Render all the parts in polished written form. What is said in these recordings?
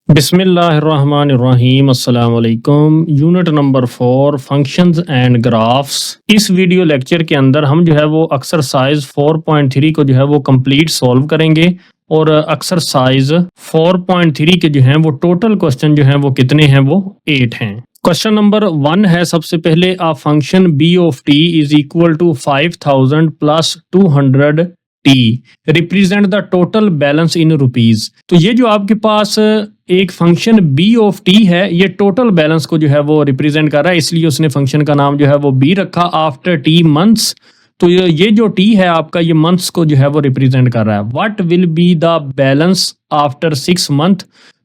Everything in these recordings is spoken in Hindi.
बिस्मिल्लाहिर्रहमानिर्रहीम अस्सलाम वालेकुम। Unit number 4 functions and graphs. इस वीडियो लेक्चर के अंदर हम जो है वो एक्सरसाइज 4.3 को जो है वो कंप्लीट सॉल्व करेंगे और एक्सरसाइज 4.3 के जो हैं वो टोटल क्वेश्चन जो हैं वो कितने हैं वो 8 हैं। क्वेश्चन नंबर 1 है सबसे पहले, a function b of t is equal to 5000 plus 200 t represent the total balance in rupees. तो ये जो आपके पास एक फंक्शन b ऑफ t है, ये टोटल बैलेंस को जो है वो रिप्रेजेंट कर रहा है, इसलिए उसने फंक्शन का नाम जो है वो b रखा आफ्टर t मंथ्स। तो ये जो t है आपका, ये मंथ्स को जो है वो रिप्रेजेंट कर रहा है। What will be the balance after 6 month.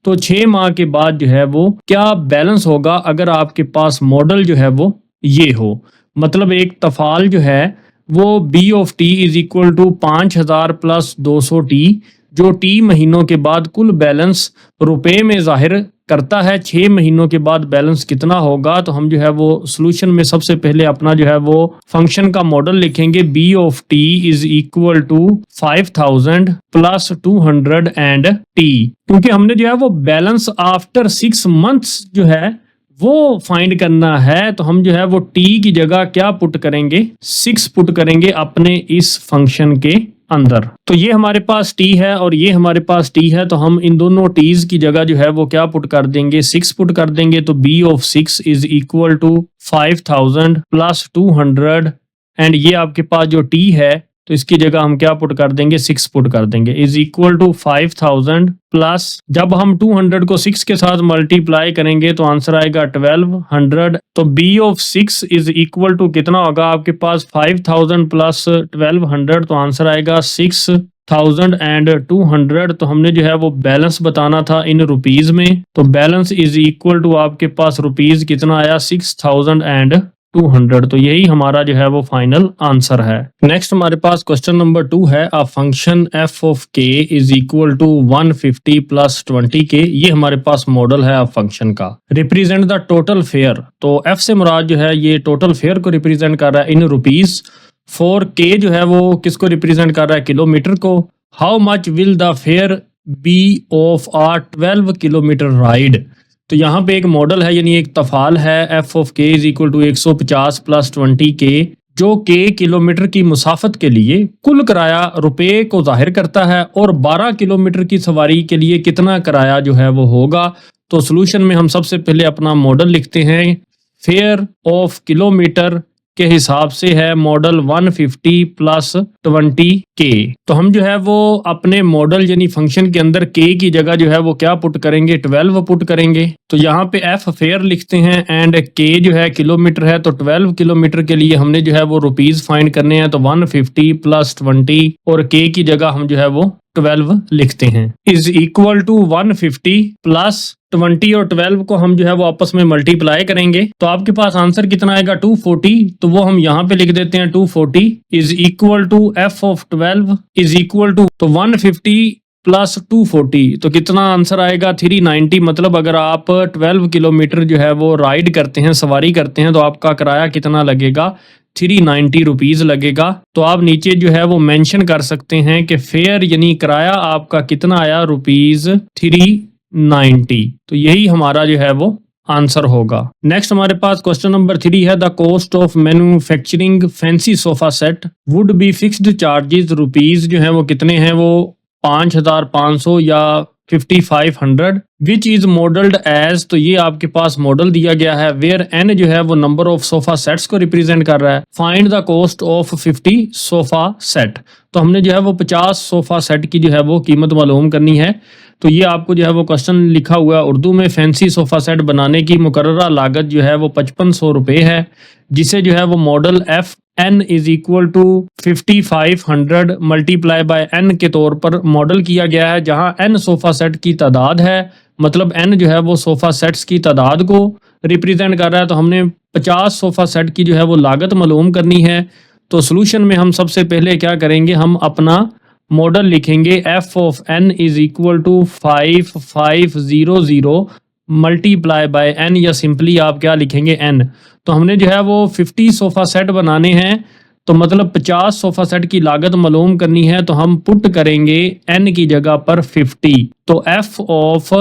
तो 6 माह के बाद जो है वो क्या बैलेंस होगा अगर आपके पास मॉडल जो है वो ये हो। मतलब एक तफाल जो है वो b of t is equal to 5000 plus 200 t, जो t महीनों के बाद कुल बैलेंस रुपए में जाहिर करता है। 6 महीनों के बाद बैलेंस कितना होगा, तो हम जो है वो सोल्यूशन में सबसे पहले अपना जो है वो फंक्शन का मॉडल लिखेंगे। b of t is equal to 5000 plus 200 and t, क्योंकि हमने जो है वो बैलेंस आफ्टर 6 मंथ्स जो है वो फाइंड करना है। तो हम जो है वो t की जगह क्या पुट करेंगे, 6 पुट करेंगे अपने इस फंक्शन के अंदर। तो ये हमारे पास t है और ये हमारे पास t है, तो हम इन दोनों t's की जगह जो है वो क्या पुट कर देंगे, 6 पुट कर देंगे। तो b of 6 is equal to 5000 plus 200 and ये आपके पास जो t है तो इसकी जगह हम क्या पुट कर देंगे, 6 पुट कर देंगे, इज इक्वल टू 5000 प्लस, जब हम 200 को 6 के साथ मल्टीप्लाई करेंगे तो आंसर आएगा 1200। तो b of 6 is equal to कितना होगा आपके पास, 5000 प्लस 1200, तो आंसर आएगा 6000 एंड 200। तो हमने जो है वो बैलेंस बताना था इन रुपीज में, तो बैलेंस इज इक्वल टू आपके पास रुपीज कितना आया, 6000 एंड 200। तो यही हमारा जो है वो फाइनल आंसर है। नेक्स्ट हमारे पास क्वेश्चन नंबर 2 है, a function f of k is equal to 150 plus 20k। ये हमारे पास मॉडल है फंक्शन का। Represent the total fare. तो f से मुराद जो है ये टोटल फेयर को रिप्रेजेंट कर रहा है इन रुपीज। 4k जो है वो किसको रिप्रेजेंट कर रहा है, किलोमीटर को। How much will the fare be of a 12 kilometre ride. तो यहाँ पे एक मॉडल है, यानी एक तफाल है, f of k is equal to 150 plus 20k, जो k किलोमीटर की मुसाफत के लिए कुल किराया रुपए को जाहिर करता है और 12 किलोमीटर की सवारी के लिए कितना किराया जो है वो होगा। तो सोल्यूशन में हम सबसे पहले अपना मॉडल लिखते हैं। फेयर ऑफ किलोमीटर के हिसाब से है मॉडल 150 प्लस 20k। तो हम जो है वो अपने मॉडल यानी फंक्शन के अंदर k की जगह जो है वो क्या पुट करेंगे, 12 पुट करेंगे। तो यहाँ पे f फेयर लिखते हैं एंड k जो है किलोमीटर है, तो 12 किलोमीटर के लिए हमने जो है वो रुपीज फाइंड करने हैं। तो 150 प्लस 20 और k की जगह हम जो है वो 12 लिखते हैं, इज इक्वल टू 150 प्लस 20 और 12 को हम जो है वो आपस में मल्टीप्लाई करेंगे तो आपके पास आंसर कितना आएगा, 240। तो वो हम यहाँ पे लिख देते हैं 240 is equal to f of 12 is equal to, तो 150 प्लस 240, तो कितना आंसर आएगा 390। मतलब अगर आप 12 किलोमीटर जो है वो राइड करते हैं, सवारी करते हैं, तो आपका किराया कितना लगेगा, 390 रुपीज लगेगा। तो आप नीचे जो है वो मेंशन कर सकते हैं कि फेयर यानी किराया आपका कितना आया, रुपीज 390। तो यही हमारा जो है वो आंसर होगा। नेक्स्ट हमारे पास क्वेश्चन नंबर 3 है, the cost of manufacturing fancy sofa set would be fixed charges. Rupees जो है वो कितने हैं, वो 5500 या 5500, विच इज मॉडल्ड एज। तो ये आपके पास मॉडल दिया गया है, वेयर एन जो है वो नंबर ऑफ सोफा सेट्स को रिप्रेजेंट कर रहा है। Find the cost of 50 sofa set. तो हमने जो है वो 50 सोफा सेट की जो है वो कीमत मालूम करनी है। तो ये आपको जो है वो क्वेश्चन लिखा हुआ है उर्दू में, फैंसी सोफा सेट बनाने की मुकर्ररा लागत जो है वो 5500 रुपये है, जिसे जो है वो model F n is equal to 5500 multiply by n के तौर पर मॉडल किया गया है, जहां n सोफा सेट की तादाद है। मतलब n जो है वो सोफा सेट्स की तादाद को रिप्रेजेंट कर रहा है। तो हमने 50 सोफा सेट की जो है वो लागत मालूम करनी है। तो सोल्यूशन में हम सबसे पहले क्या करेंगे, हम अपना मॉडल लिखेंगे, f of n is equal to 5500 multiply by n, या सिंपली आप क्या लिखेंगे, n। तो हमने जो है वो 50 सोफा सेट बनाने हैं, तो मतलब 50 सोफा सेट की लागत मालूम करनी है। तो हम पुट करेंगे n की जगह पर 50। तो f ऑफ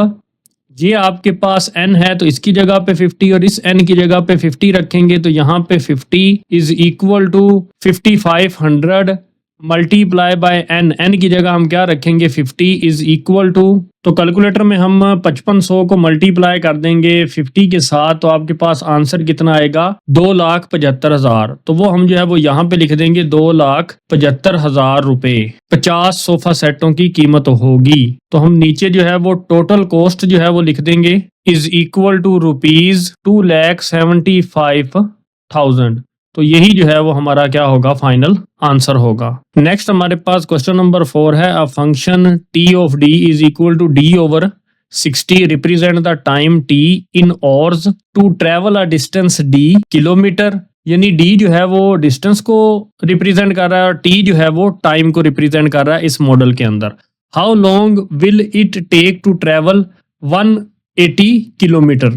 ये आपके पास n है तो इसकी जगह पे 50 और इस n की जगह पे 50 रखेंगे तो यहाँ पे 50 is equal to 5500 multiply by n की जगह हम क्या रखेंगे 50 इज इक्वल टू, तो कैलकुलेटर में हम 5500 को मल्टीप्लाई कर देंगे 50 के साथ तो आपके पास आंसर कितना आएगा 2,75,000। तो वो हम जो है वो यहाँ पे लिख देंगे 2,75,000 रुपए 50 सोफा सेटों की कीमत होगी। तो हम नीचे जो है वो टोटल कॉस्ट जो है वो लिख देंगे इज इक्वल टू ₹2,75,000। तो यही जो है वो हमारा क्या होगा फाइनल आंसर होगा। नेक्स्ट हमारे पास क्वेश्चन नंबर 4 है, a function t of d is equal to d over 60 represent the time t in hours to travel a distance d kilometre, यानी d जो है वो डिस्टेंस को रिप्रेजेंट कर रहा है और t जो है वो टाइम को रिप्रेजेंट कर रहा है इस मॉडल के अंदर। How long will it take to travel 180 kilometre,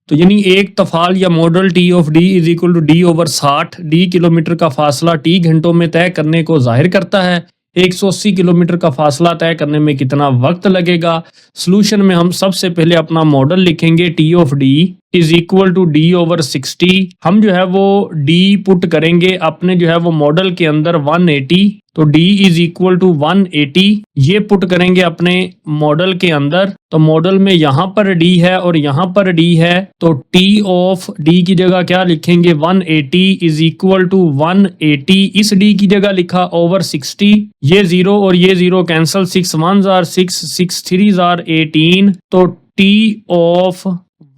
तो यानी एक तफाल या model t of d is equal to d over 60 d kilometre का फासला t घंटों में तय करने को जाहिर करता है। 180 किलोमीटर का फासला तय करने में कितना वक्त लगेगा। सॉल्यूशन में हम सबसे पहले अपना मॉडल लिखेंगे t of d is equal to d over 60। हम जो है वो d पुट करेंगे अपने जो है वो मॉडल के अंदर 180, तो d इज इक्वल टू 180 ये पुट करेंगे अपने मॉडल के अंदर। तो मॉडल में यहाँ पर d है और यहाँ पर d है तो t ऑफ d की जगह क्या लिखेंगे 180 इज इक्वल टू 180 इस d की जगह लिखा ओवर 60, ये 0 और ये 0 cancel, 6 1s are 6 6 3s are 18, तो t of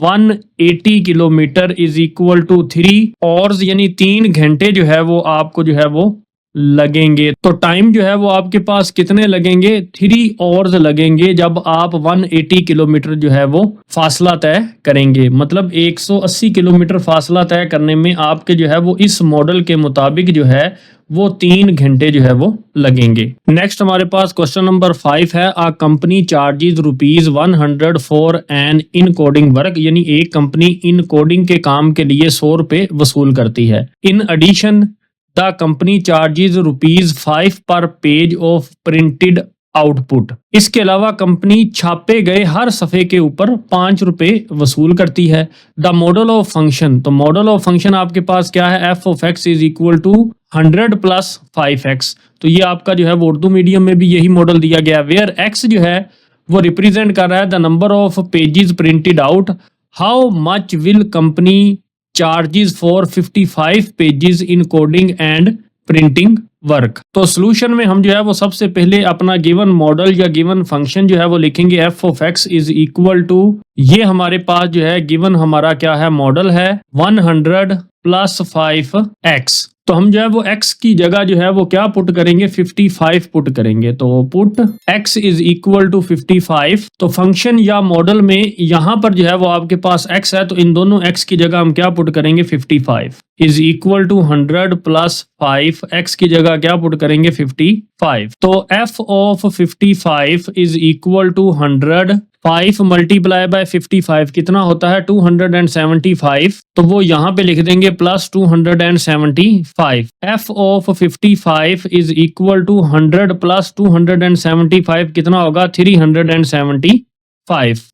180 kilometre is equal to 3 hours, यानी 3 घंटे जो है वो आपको जो है वो लगेंगे। तो टाइम जो है वो आपके पास कितने लगेंगे 3 आवर्स लगेंगे जब आप 180 किलोमीटर जो है वो फासला तय करेंगे। मतलब 180 किलोमीटर फासला तय करने में आपके जो है वो इस मॉडल के मुताबिक जो है वो 3 घंटे जो है वो लगेंगे। नेक्स्ट हमारे पास क्वेश्चन नंबर 5 है, a company charges ₹100 for an encoding work, यानी एक कंपनी इन कोडिंग के काम के लिए 100 रुपए वसूल करती है। In addition the company charges ₹5 per page of printed output, इसके अलावा कंपनी छापे गए हर सफ़े के ऊपर 5 रुपए वसूल करती है। द मॉडल ऑफ फंक्शन, तो मॉडल ऑफ फंक्शन आपके पास क्या है f of x is equal to 100 plus 5x, तो ये आपका जो है वो उर्दू मीडियम में भी यही मॉडल दिया गया, वेयर x जो है वो रिप्रेजेंट कर रहा है the number of pages printed out. How much will company charges for 55 pages in coding and printing work. तो सॉल्यूशन में हम जो है वो सबसे पहले अपना गिवन मॉडल या गिवन फंक्शन जो है वो लिखेंगे f of x is equal to, ये हमारे पास जो है गिवन हमारा क्या है मॉडल है 100 प्लस 5x, तो हम जो है वो x की जगह जो है वो क्या पुट करेंगे 55 पुट करेंगे। तो put x is equal to 55, तो फंक्शन या मॉडल में यहाँ पर जो है वो आपके पास x है तो इन दोनों x की जगह हम क्या पुट करेंगे 55 is equal to 100 plus 5, x की जगह क्या पुट करेंगे 55। तो f of 55 is equal to 100, 5 multiply by 55 कितना होता है 275, तो वो यहाँ पे लिख देंगे plus 275। f of 55 is equal to 100 plus 275 कितना होगा 375।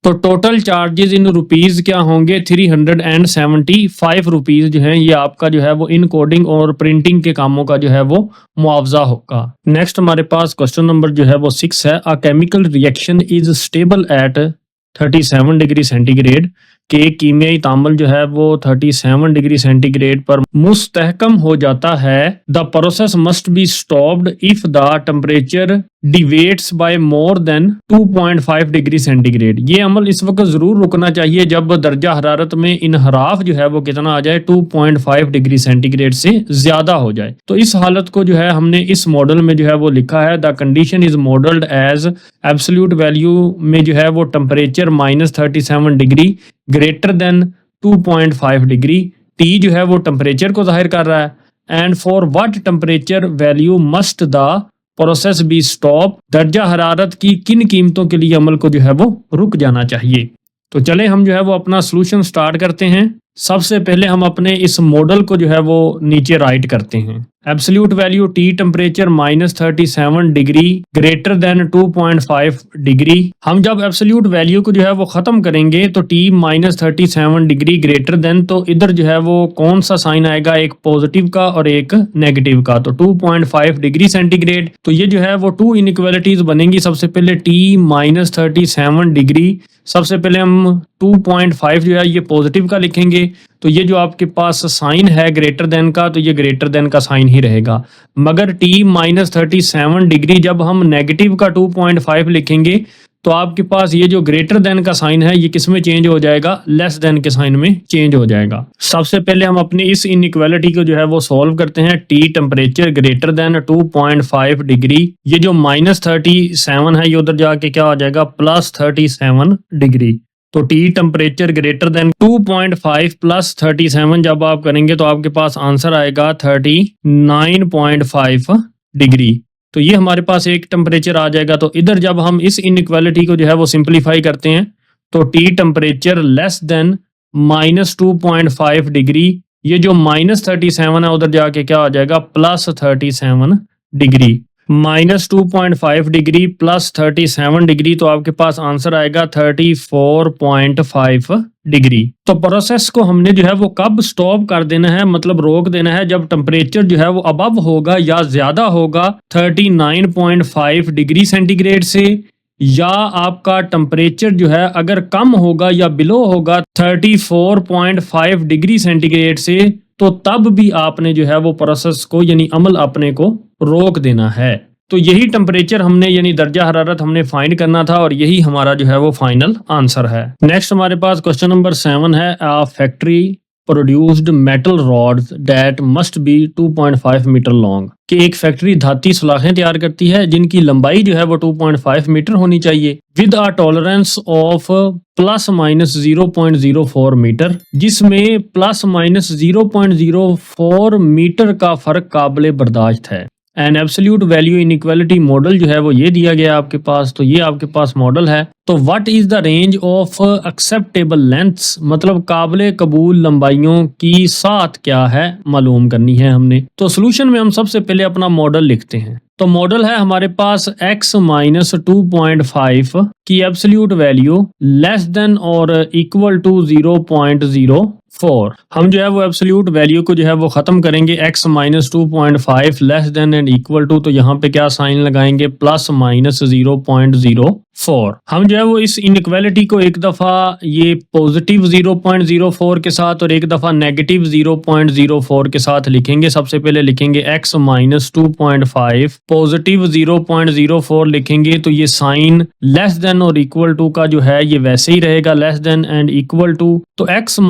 तो टोटल चार्जेस इन रुपीज क्या होंगे 375 रुपीज जो है ये आपका जो है वो इन कोडिंग और प्रिंटिंग के कामों का जो है वो मुआवजा होगा। नेक्स्ट हमारे पास क्वेश्चन नंबर जो है वो 6 है, a chemical reaction is stable at 37 degree centigrade, के कीमियाई तामल जो है वो 37 डिग्री सेंटीग्रेड पर मुस्तहकम हो जाता है। The process must be stopped if the temperature deviates by more than 2.5 degree centigrade, ये अमल इस वक्त जरूर रुकना चाहिए जब दर्जा हरारत में इनहराफ जो है वो कितना आ जाए 2.5 डिग्री सेंटीग्रेड से ज्यादा हो जाए। तो इस हालत को जो है हमने इस मॉडल में जो है वो लिखा है the condition is modelled as absolute value में जो है वो temperature -37 degree greater than 2.5 degree, T जो है वो टेम्परेचर को जाहिर कर रहा है। And for what temperature value must the process be stop, दर्जा हरारत की किन कीमतों के लिए अमल को जो है वो रुक जाना चाहिए। तो चले हम जो है वो अपना सॉल्यूशन स्टार्ट करते हैं। सबसे पहले हम अपने इस मॉडल को जो है वो नीचे राइट करते हैं। Absolute value T temperature -37 degree greater than 2.5 degree. हम जब एब्सोल्यूट वैल्यू को जो है वो ख़त्म करेंगे तो टी -37 डिग्री ग्रेटर देन, तो इधर जो है वो कौन सा साइन आएगा, एक पॉजिटिव का और एक नेगेटिव का, तो 2.5 डिग्री सेंटीग्रेड। तो ये जो है वो टू इनइक्वालिटीज बनेंगी। सबसे पहले टी -37 डिग्री, सबसे पहले हम 2.5 जो है ये पॉजिटिव का लिखेंगे, तो ये जो आपके पास साइन है ग्रेटर देन का, तो ये ग्रेटर देन का साइन ही रहेगा। मगर t -37 डिग्री जब हम नेगेटिव का 2.5 लिखेंगे तो आपके पास ये जो ग्रेटर देन का साइन है ये किस में चेंज हो जाएगा, लेस देन के साइन में चेंज हो जाएगा। सबसे पहले हम अपनी इस इनइक्वालिटी को जो है वो सॉल्व करते हैं। T temperature greater than 2.5 degree, ये जो -37 है ये उधर जाके क्या हो जाएगा, +37 डिग्री। तो टी टेम्परेचर ग्रेटर देन 2.5 + 37 जब आप करेंगे तो आपके पास आंसर आएगा 39.5 डिग्री। तो ये हमारे पास एक टेम्परेचर आ जाएगा। तो इधर जब हम इस इनइक्वालिटी को जो है वो सिंप्लीफाई करते हैं तो T temperature less than -2.5 degree, ये जो -37 है उधर जाके क्या हो जाएगा, +37 डिग्री। -2.5 डिग्री + 37 डिग्री, तो आपके पास आंसर आएगा 34.5 डिग्री। तो प्रोसेस को हमने जो है वो कब स्टॉप कर देना है, मतलब रोक देना है, जब टेम्परेचर जो है वो अबव होगा या ज्यादा होगा 39.5 डिग्री सेंटीग्रेड से, या आपका टेम्परेचर जो है अगर कम होगा या बिलो होगा 34.5 डिग्री सेंटीग्रेड से, तो तब भी आपने जो है वो प्रोसेस को यानी अमल अपने को रोक देना है। तो यही टेम्परेचर हमने यानी दर्जा हरारत हमने फाइंड करना था और यही हमारा जो है वो फाइनल आंसर है। नेक्स्ट हमारे पास क्वेश्चन नंबर 7 है, a factory produced metal rods that must be 2.5 metre long, कि एक फैक्ट्री धाती सुलाखें तैयार करती है जिनकी लंबाई जो है वो 2.5 मीटर होनी चाहिए, with a tolerance of ±0.04 metre, जिसमें ±0.04 मीटर का फर्क काबिल बर्दाश्त है। An absolute value inequality model जो है वो ये दिया गया आपके पास, तो ये आपके पास मॉडल है। तो what is the range of acceptable lengths, मतलब काबिल कबूल लंबाइयों की साथ क्या है मालूम करनी है हमने। तो सोल्यूशन में हम सबसे पहले अपना मॉडल लिखते हैं। तो मॉडल है हमारे पास x - 2.5 की एब्सोल्यूट वैल्यू लेस देन और इक्वल टू 0.04। हम जो है वो एब्सोल्यूट वैल्यू को जो है वो खत्म करेंगे, x - 2.5 less than and equal to, तो यहाँ पे क्या साइन लगाएंगे, +-0.04। हम जो है वो इस इनइक्वालिटी को एक दफ़ा ये पॉजिटिव 0.04 के साथ और एक दफ़ा नेगेटिव 0.04 के साथ लिखेंगे। सबसे पहले लिखेंगे x - 2.5 पॉजिटिव 0.04 लिखेंगे, तो ये साइन लेस देन और इक्वल टू का जो है ये वैसे ही रहेगा, less than and equal to. तो x -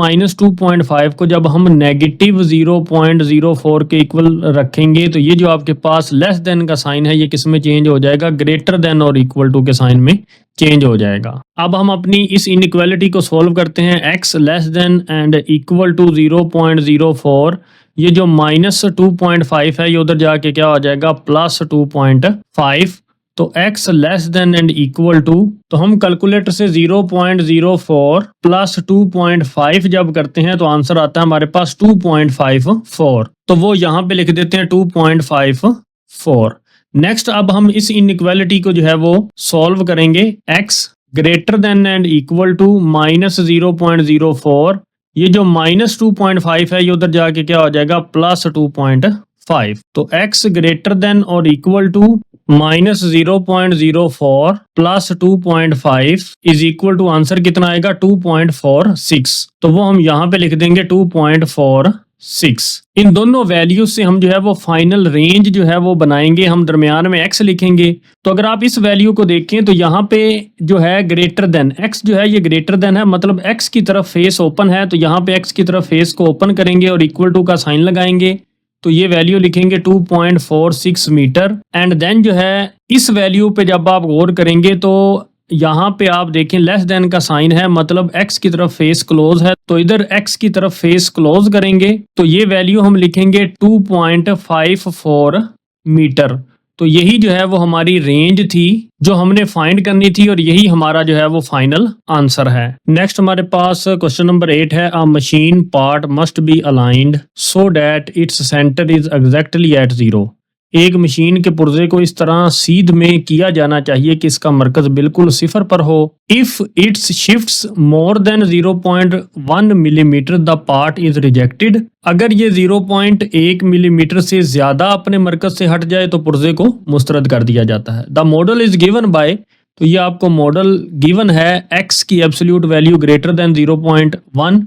2.5 को जब हम नेगेटिव 0.04 के इक्वल रखेंगे तो ये जो आपके पास लेस देन का साइन है ये किस में चेंज हो जाएगा, ग्रेटर देन और इक्वल टू के साइन में चेंज हो जाएगा। अब हम अपनी इस इनइक्वालिटी को सॉल्व करते हैं। x less than and equal to 0.04, ये जो -2.5 है ये उधर जाके क्या हो जाएगा, +2.5। तो x less than and equal to, तो हम कैलकुलेटर से 0.04 + 2.5 जब करते हैं तो आंसर आता है हमारे पास 2.54। तो वो यहाँ पे लिख देते हैं 2.54। नेक्स्ट अब हम इस इनइक्वालिटी को जो है वो सॉल्व करेंगे। x greater than and equal to -0.04, ये जो -2.5 है ये उधर जाके क्या हो जाएगा, +2.5। तो x ग्रेटर देन और equal to -0.04 + 2.5 is equal to answer कितना आएगा, 2.46। तो वो हम यहाँ पे लिख देंगे 2.46। इन दोनों वैल्यूज से हम जो है वो फाइनल रेंज जो है वो बनाएंगे। हम दरमियान में x लिखेंगे। तो अगर आप इस वैल्यू को देखें तो यहाँ पे जो है ग्रेटर देन, x जो है ये ग्रेटर देन है, मतलब x की तरफ फेस ओपन है, तो यहाँ पे x की तरफ फेस को ओपन करेंगे और इक्वल टू का साइन लगाएंगे, तो ये वैल्यू लिखेंगे 2.46 मीटर। एंड देन जो है इस वैल्यू पे जब आप गौर करेंगे तो यहाँ पे आप देखें लेस देन का साइन है, मतलब x की तरफ फेस क्लोज है, तो इधर x की तरफ फेस क्लोज करेंगे तो ये वैल्यू हम लिखेंगे 2.54 मीटर। तो यही जो है वो हमारी रेंज थी जो हमने फाइंड करनी थी और यही हमारा जो है वो फाइनल आंसर है। नेक्स्ट हमारे पास क्वेश्चन नंबर 8 है, अ machine part must be aligned so that its centre is exactly at 0। एक मशीन के पुर्जे को इस तरह सीध में किया जाना चाहिए कि इसका मरकज बिल्कुल सिफर पर हो। If it's shifts more than 0.1 millimetre the part is rejected. अगर ये 0.1 मिलीमीटर से ज्यादा अपने मरकज से हट जाए तो पुर्जे को मुस्तरद कर दिया जाता है। The model is given by, तो ये आपको मॉडल गिवन है x की absolute value greater than 0.1।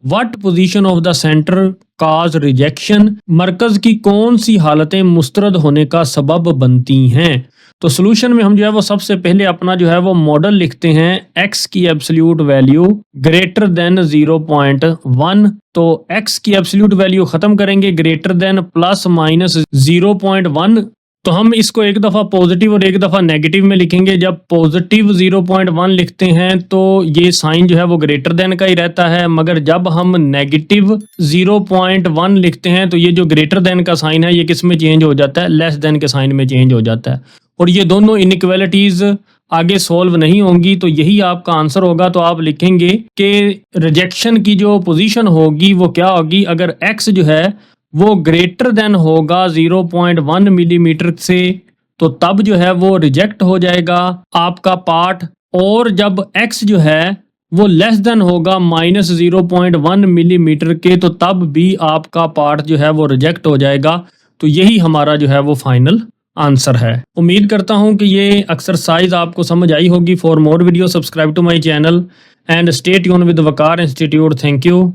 What position of the centre cause rejection, मरकज की कौन सी हालतें मुस्तरद होने का सबब बनती हैं। तो सोल्यूशन में हम जो है वो सबसे पहले अपना जो है वो मॉडल लिखते हैं, x की एब्सोल्यूट वैल्यू ग्रेटर देन 0.1। तो x की एब्सोल्यूट वैल्यू खत्म करेंगे ग्रेटर देन प्लस माइनस 0.1। तो हम इसको एक दफ़ा पॉजिटिव और एक दफ़ा नेगेटिव में लिखेंगे। जब पॉजिटिव 0.1 लिखते हैं तो ये साइन जो है वो ग्रेटर देन का ही रहता है, मगर जब हम नेगेटिव 0.1 लिखते हैं तो ये जो ग्रेटर देन का साइन है ये किस में चेंज हो जाता है, लेस देन के साइन में चेंज हो जाता है। और ये दोनों इनइक्वालिटीज़ आगे सॉल्व नहीं होंगी, तो यही आपका आंसर होगा। तो आप लिखेंगे कि रिजेक्शन की जो पोजीशन होगी वो क्या होगी, अगर x जो है वो ग्रेटर देन होगा 0.1 मिलीमीटर से तो तब जो है वो रिजेक्ट हो जाएगा आपका पार्ट, और जब x जो है वो लेस देन होगा माइनस 0.1 मिलीमीटर के तो तब भी आपका पार्ट जो है वो रिजेक्ट हो जाएगा। तो यही हमारा जो है वो फाइनल आंसर है। उम्मीद करता हूं कि ये एक्सरसाइज आपको समझ आई होगी। For more video subscribe to my channel and stay tune with Waqar Institute. Thank you.